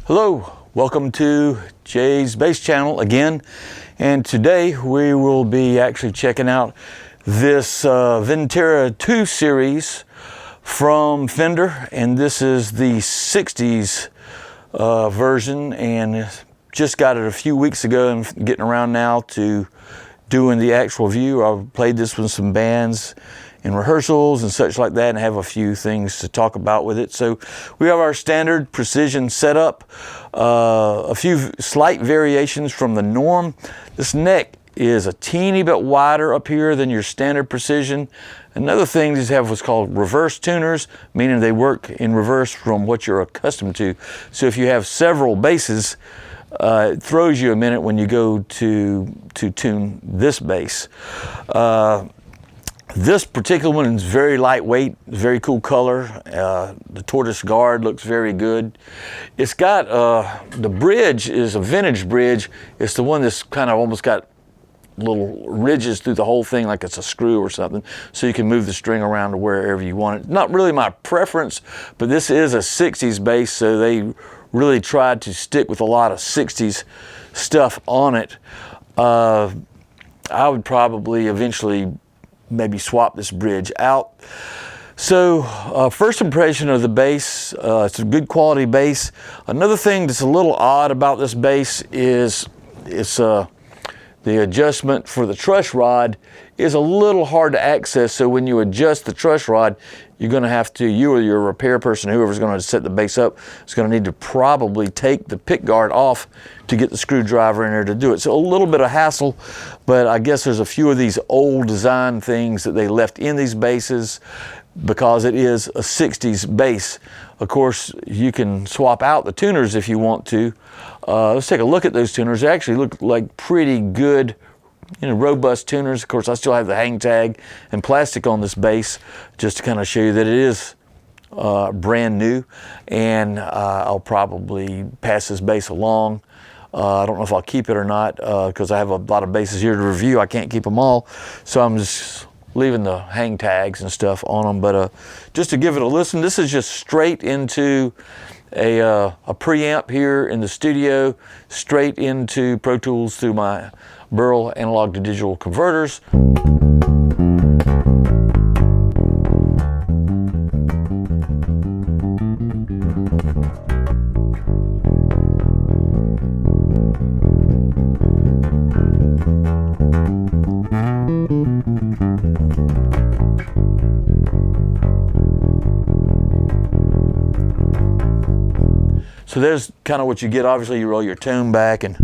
Hello, welcome to Jay's Bass Channel again, and today we will be actually checking out this Vintera II series from Fender, and this is the 60s version, and just got it a few weeks ago and getting around now to doing the actual view. I've played this with some bands in rehearsals and such like that, and have a few things to talk about with it. So we have our standard precision setup, a few slight variations from the norm. This neck is a teeny bit wider up here than your standard precision. Another thing, these have what's called reverse tuners, meaning they work in reverse from what you're accustomed to. So if you have several basses, it throws you a minute when you go to tune this bass. This particular one is very lightweight, very cool color. The tortoise guard looks very good. It's got, the bridge is a vintage bridge. It's the one that's kind of almost got little ridges through the whole thing like it's a screw or something, so you can move the string around to wherever you want it. Not really my preference, but this is a 60s bass, so they really tried to stick with a lot of 60s stuff on it. I would probably eventually maybe swap this bridge out. So first impression of the bass, it's a good quality bass. Another thing that's a little odd about this bass is the adjustment for the truss rod is a little hard to access. So when you adjust the truss rod, you're going to have to, you or your repair person, whoever's going to set the bass up, is going to need to probably take the pick guard off to get the screwdriver in there to do it. So a little bit of hassle, but I guess there's a few of these old design things that they left in these basses because it is a 60s bass. Of course, you can swap out the tuners if you want to. Let's take a look at those tuners. They actually look like pretty good, robust tuners. Of course, I still have the hang tag and plastic on this bass just to kind of show you that it is brand new, and I'll probably pass this bass along. I don't know if I'll keep it or not because I have a lot of basses here to review. I can't keep them all, so I'm just leaving the hang tags and stuff on them. But just to give it a listen, this is just straight into a preamp here in the studio, straight into Pro Tools through my Burl analog to digital converters. So there's kind of what you get. Obviously, you roll your tone back and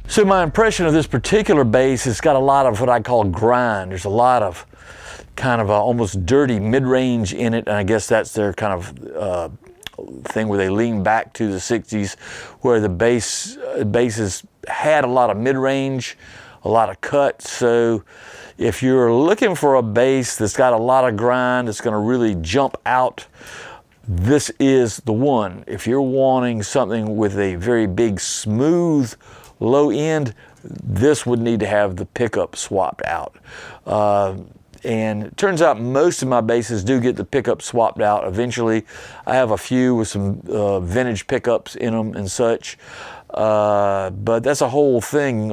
so my impression of this particular bass, it's got a lot of what I call grind. There's a lot of kind of almost dirty mid-range in it, and I guess that's their kind of thing where they lean back to the 60s, where the basses had a lot of mid-range, a lot of cut. So if you're looking for a bass that's got a lot of grind, that's going to really jump out, this is the one. If you're wanting something with a very big, smooth, low end, this would need to have the pickup swapped out. And it turns out most of my basses do get the pickup swapped out eventually. I have a few with some vintage pickups in them and such. But that's a whole thing.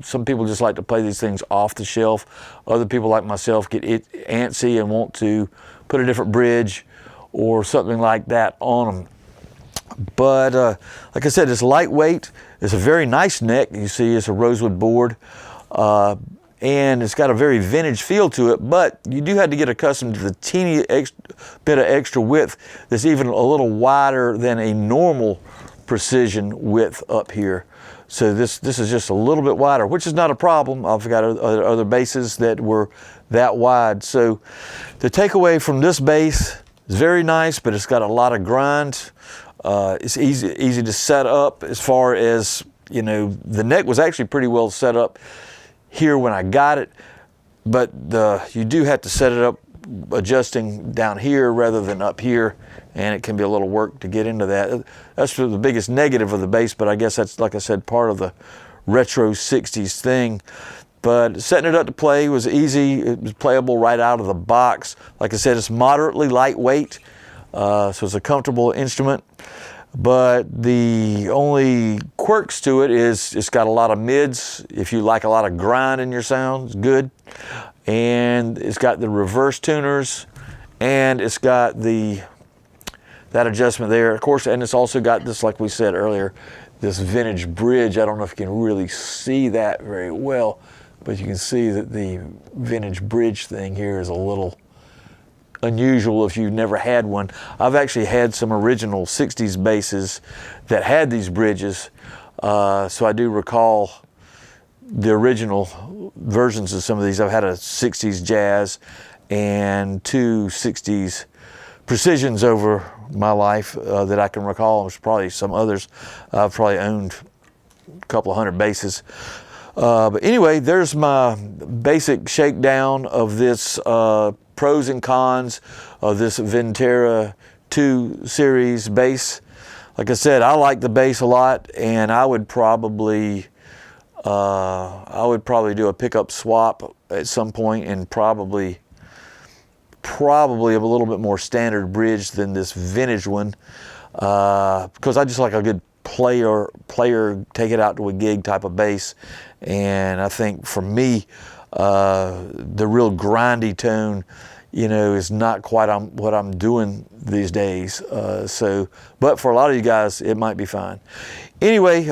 Some people just like to play these things off the shelf. Other people like myself get antsy and want to put a different bridge or something like that on them. But like I said, it's lightweight. It's a very nice neck. You see it's a rosewood board. And it's got a very vintage feel to it, but you do have to get accustomed to the teeny bit of extra width that's even a little wider than a normal precision width up here. So this is just a little bit wider, which is not a problem. I've got other basses that were that wide. So the takeaway from this bass is very nice, but it's got a lot of grind. It's easy to set up as far as, the neck was actually pretty well set up here when I got it, but you do have to set it up adjusting down here rather than up here, and it can be a little work to get into that. That's the biggest negative of the bass, but I guess that's, like I said, part of the retro 60s thing. But setting it up to play was easy. It was playable right out of the box. Like I said, it's moderately lightweight, so it's a comfortable instrument. But the only quirks to it is it's got a lot of mids. If you like a lot of grind in your sound, it's good. And it's got the reverse tuners, and it's got that adjustment there, of course, and it's also got this, like we said earlier, this vintage bridge. I don't know if you can really see that very well, but you can see that the vintage bridge thing here is a little unusual if you've never had one. I've actually had some original 60s basses that had these bridges, so I do recall the original versions of some of these. I've had a 60s Jazz and 2 60s Precisions over my life that I can recall. There's probably some others. I've probably owned a couple of hundred basses. But anyway, there's my basic shakedown of this pros and cons of this Vintera II series bass. Like I said, I like the bass a lot, and I would probably do a pickup swap at some point, and probably a little bit more standard bridge than this vintage one, because I just like a good player take it out to a gig type of bass. And I think for me, the real grindy tone, you know, is not quite what I'm doing these days. But for a lot of you guys, it might be fine. Anyway,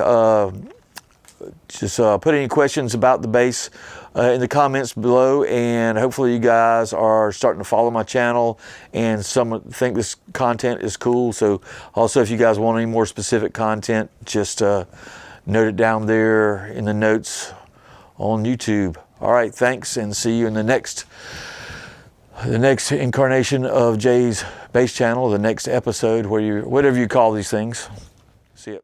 just put any questions about the bass in the comments below, and hopefully you guys are starting to follow my channel and some think this content is cool. So also, if you guys want any more specific content, just note it down there in the notes on YouTube. All right, thanks, and see you in the next incarnation of Jay's Bass Channel, the next episode, whatever you call these things. See ya.